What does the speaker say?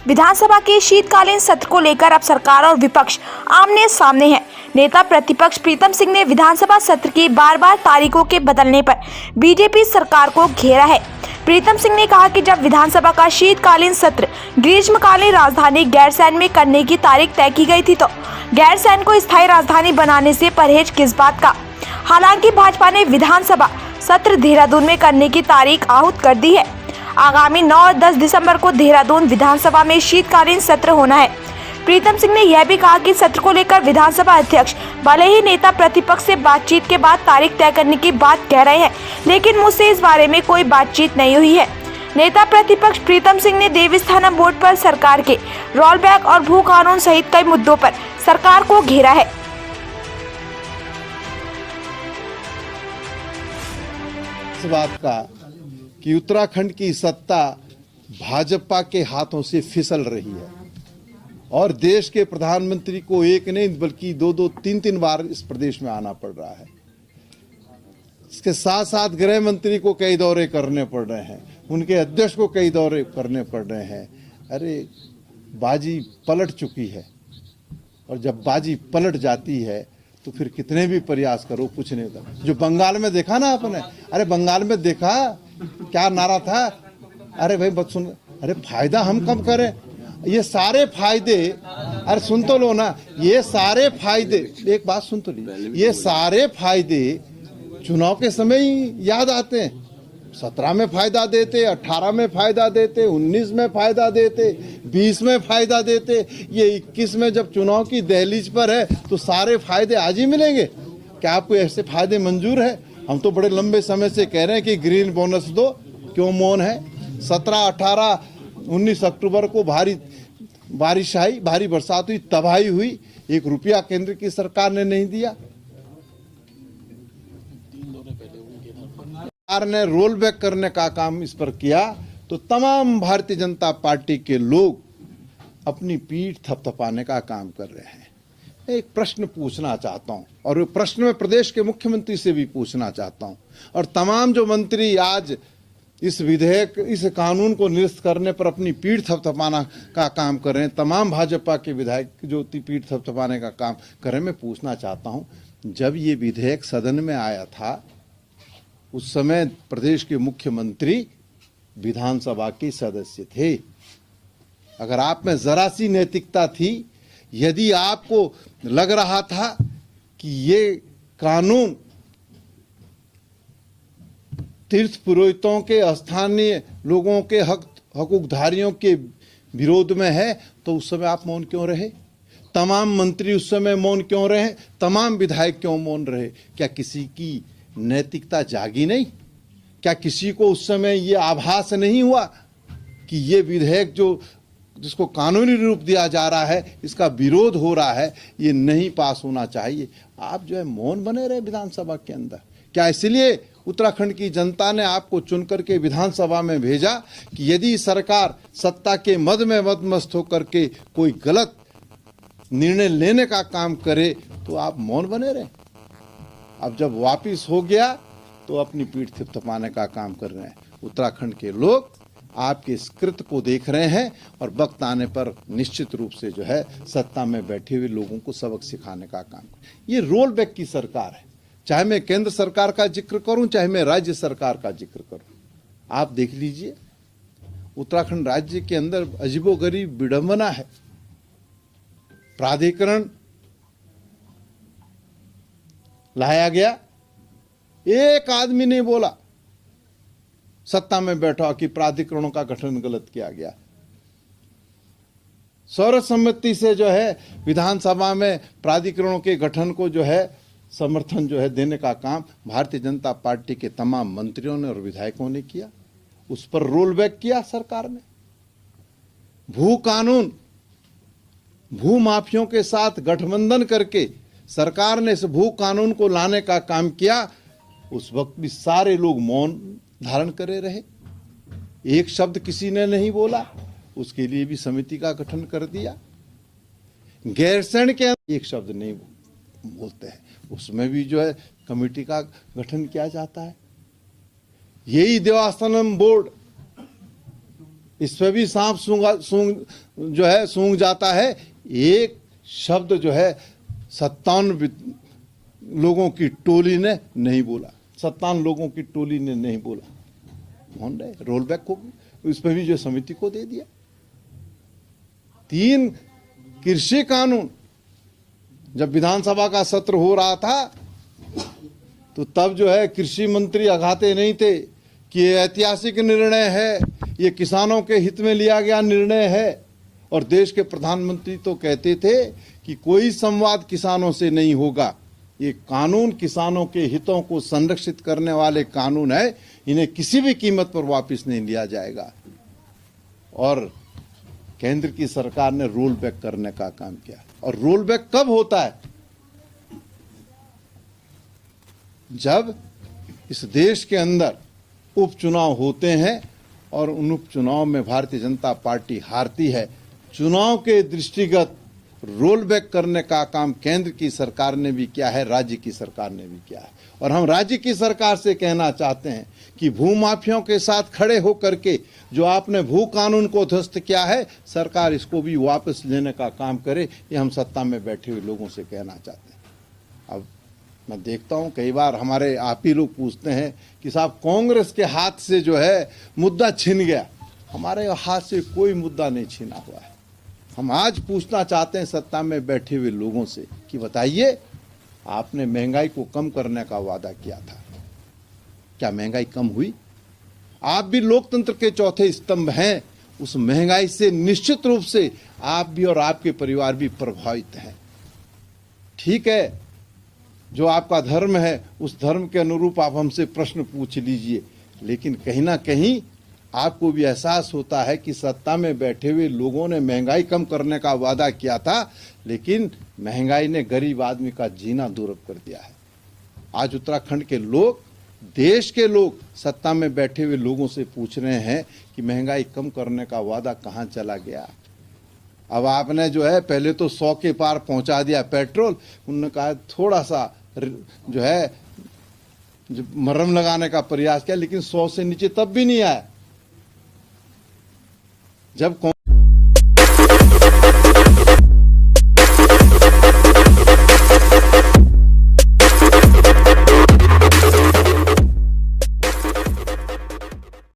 विधानसभा के शीतकालीन सत्र को लेकर अब सरकार और विपक्ष आमने सामने है। नेता प्रतिपक्ष प्रीतम सिंह ने विधानसभा सत्र की बार तारीखों के बदलने पर बीजेपी सरकार को घेरा है। प्रीतम सिंह ने कहा कि जब विधानसभा का शीतकालीन सत्र ग्रीष्मकालीन राजधानी गैरसैंण में करने की तारीख तय की गई थी, तो गैरसैंण को स्थायी राजधानी बनाने से परहेज किस बात का। हालांकि भाजपा ने विधानसभा सत्र देहरादून में करने की तारीख आहूत कर दी है। आगामी 9 और 10 दिसंबर को देहरादून विधानसभा में शीतकालीन सत्र होना है। प्रीतम सिंह ने यह भी कहा कि सत्र को लेकर विधानसभा अध्यक्ष भले ही नेता प्रतिपक्ष से बातचीत के बाद तारीख तय करने की बात कह रहे हैं, लेकिन मुझसे इस बारे में कोई बातचीत नहीं हुई है। नेता प्रतिपक्ष प्रीतम सिंह ने देवस्थानम बोर्ड पर सरकार के रोल बैक और भू कानून सहित कई मुद्दों पर सरकार को घेरा है। इस बात का कि उत्तराखंड की सत्ता भाजपा के हाथों से फिसल रही है और देश के प्रधानमंत्री को एक नहीं बल्कि 2-2, 3-3 बार इस प्रदेश में आना पड़ रहा है। इसके साथ साथ गृह मंत्री को कई दौरे करने पड़ रहे हैं, उनके अध्यक्ष को कई दौरे करने पड़ रहे हैं। अरे बाजी पलट चुकी है और जब बाजी पलट जाती है तो फिर कितने भी प्रयास करो कुछ नहीं होता। जो बंगाल में देखा ना आपने, अरे बंगाल में देखा क्या नारा था, अरे भाई बस सुन, अरे फायदा हम कम करें, ये सारे फायदे, अरे सुन तो लो ना, ये सारे फायदे, एक बात सुन तो ली, ये सारे फायदे चुनाव के समय ही याद आते हैं। 17 में फायदा देते, 18 में फायदा देते, 19 में फायदा देते, 20 में फायदा देते, ये 21 में जब चुनाव की दहलीज पर है तो सारे फायदे आज ही मिलेंगे। क्या आपको ऐसे फायदे मंजूर है? हम तो बड़े लंबे समय से कह रहे हैं कि ग्रीन बोनस दो, क्यों मौन है? 17, 18, 19 अक्टूबर को भारी बारिश आई, भारी बरसात हुई, तबाही हुई, 1 रुपया केंद्र की सरकार ने नहीं दिया। सरकार ने रोल बैक करने का काम इस पर किया तो तमाम भारतीय जनता पार्टी के लोग अपनी पीठ थपथपाने का काम कर रहे हैं। एक प्रश्न पूछना चाहता हूं और वो प्रश्न मैं प्रदेश के मुख्यमंत्री से भी पूछना चाहता हूं और तमाम जो मंत्री आज इस विधेयक, इस कानून को निरस्त करने पर अपनी पीठ थपथपाना का काम कर रहे हैं, तमाम भाजपा के विधायक जो पीठ थपथपाने का काम कर रहे हैं, मैं पूछना चाहता हूं, जब ये विधेयक सदन में आया था उस समय प्रदेश के मुख्यमंत्री विधानसभा के सदस्य थे। अगर आप में जरा सी नैतिकता थी, यदि आपको लग रहा था कि ये कानून तीर्थ पुरोहितों के, स्थानीय लोगों के हकूकधारियों के विरोध में है, तो उस समय आप मौन क्यों रहे? तमाम मंत्री उस समय मौन क्यों रहे? तमाम विधायक क्यों मौन रहे? क्या किसी की नैतिकता जागी नहीं? क्या किसी को उस समय ये आभास नहीं हुआ कि ये विधेयक जिसको कानूनी रूप दिया जा रहा है, इसका विरोध हो रहा है, ये नहीं पास होना चाहिए? आप जो है मौन बने रहे विधानसभा के अंदर। क्या इसलिए उत्तराखंड की जनता ने आपको चुन करके विधानसभा में भेजा कि यदि सरकार सत्ता के मद में मदमस्त होकर के कोई गलत निर्णय लेने का काम करे तो आप मौन बने रहे? अब जब वापिस हो गया तो अपनी पीठ थपथपाने का काम कर रहे हैं। उत्तराखंड के लोग आपके इस कृत्य को देख रहे हैं और वक्त आने पर निश्चित रूप से जो है सत्ता में बैठे हुए लोगों को सबक सिखाने का काम। ये रोल बैक की सरकार है। चाहे मैं केंद्र सरकार का जिक्र करूं, चाहे मैं राज्य सरकार का जिक्र करूं, आप देख लीजिए उत्तराखंड राज्य के अंदर अजीबोगरीब विडंबना है। प्राधिकरण लाया गया, एक आदमी ने बोला सत्ता में बैठा कि प्राधिकरणों का गठन गलत किया गया। सर्वसम्मति से जो है विधानसभा में प्राधिकरणों के गठन को जो है समर्थन जो है देने का काम भारतीय जनता पार्टी के तमाम मंत्रियों ने और विधायकों ने किया। उस पर रोल बैक किया सरकार ने। भू कानून, भू माफियों के साथ गठबंधन करके सरकार ने इस भू कानून को लाने का काम किया। उस वक्त भी सारे लोग मौन धारण करे रहे, एक शब्द किसी ने नहीं बोला। उसके लिए भी समिति का गठन कर दिया। गैरसैंण के एक शब्द नहीं बोलते हैं, उसमें भी जो है कमेटी का गठन किया जाता है। यही देवस्थानम बोर्ड इस पे भी सांप सूंघ जाता है। एक शब्द जो है 57 लोगों की टोली ने नहीं बोला, 57 लोगों की टोली ने नहीं बोला। मान रहे रोल बैक हो गई, इस पे भी जो समिति को दे दिया। 3 कृषि कानून, जब विधानसभा का सत्र हो रहा था तो तब जो है कृषि मंत्री अघाते नहीं थे कि ये ऐतिहासिक निर्णय है, ये किसानों के हित में लिया गया निर्णय है। और देश के प्रधानमंत्री तो कहते थे कि कोई संवाद किसानों से नहीं होगा, ये कानून किसानों के हितों को संरक्षित करने वाले कानून है, इन्हें किसी भी कीमत पर वापस नहीं लिया जाएगा। और केंद्र की सरकार ने रोल बैक करने का काम किया। और रोल बैक कब होता है? जब इस देश के अंदर उपचुनाव होते हैं और उन उपचुनाव में भारतीय जनता पार्टी हारती है। चुनाव के दृष्टिगत रोल बैक करने का काम केंद्र की सरकार ने भी किया है, राज्य की सरकार ने भी किया है। और हम राज्य की सरकार से कहना चाहते हैं कि भूमाफियों के साथ खड़े होकर के जो आपने भू कानून को ध्वस्त किया है, सरकार इसको भी वापस लेने का काम करे। ये हम सत्ता में बैठे हुए लोगों से कहना चाहते हैं। अब मैं देखता हूं कई बार हमारे आप ही लोग पूछते हैं कि साहब कांग्रेस के हाथ से जो है मुद्दा छिन गया। हमारे हाथ से कोई मुद्दा नहीं छिना हुआ है। हम आज पूछना चाहते हैं सत्ता में बैठे हुए लोगों से कि बताइए, आपने महंगाई को कम करने का वादा किया था, क्या महंगाई कम हुई? आप भी लोकतंत्र के चौथे स्तंभ हैं। उस महंगाई से निश्चित रूप से आप भी और आपके परिवार भी प्रभावित हैं। ठीक है, जो आपका धर्म है उस धर्म के अनुरूप आप हमसे प्रश्न पूछ लीजिए, लेकिन कहीं ना कहीं आपको भी एहसास होता है कि सत्ता में बैठे हुए लोगों ने महंगाई कम करने का वादा किया था, लेकिन महंगाई ने गरीब आदमी का जीना दूर कर दिया है। आज उत्तराखंड के लोग, देश के लोग सत्ता में बैठे हुए लोगों से पूछ रहे हैं कि महंगाई कम करने का वादा कहाँ चला गया। अब आपने जो है पहले तो 100 के पार पहुंचा दिया पेट्रोल, उन्होंने कहा थोड़ा सा जो है मरहम लगाने का प्रयास किया, लेकिन 100 से नीचे तब भी नहीं आया। जब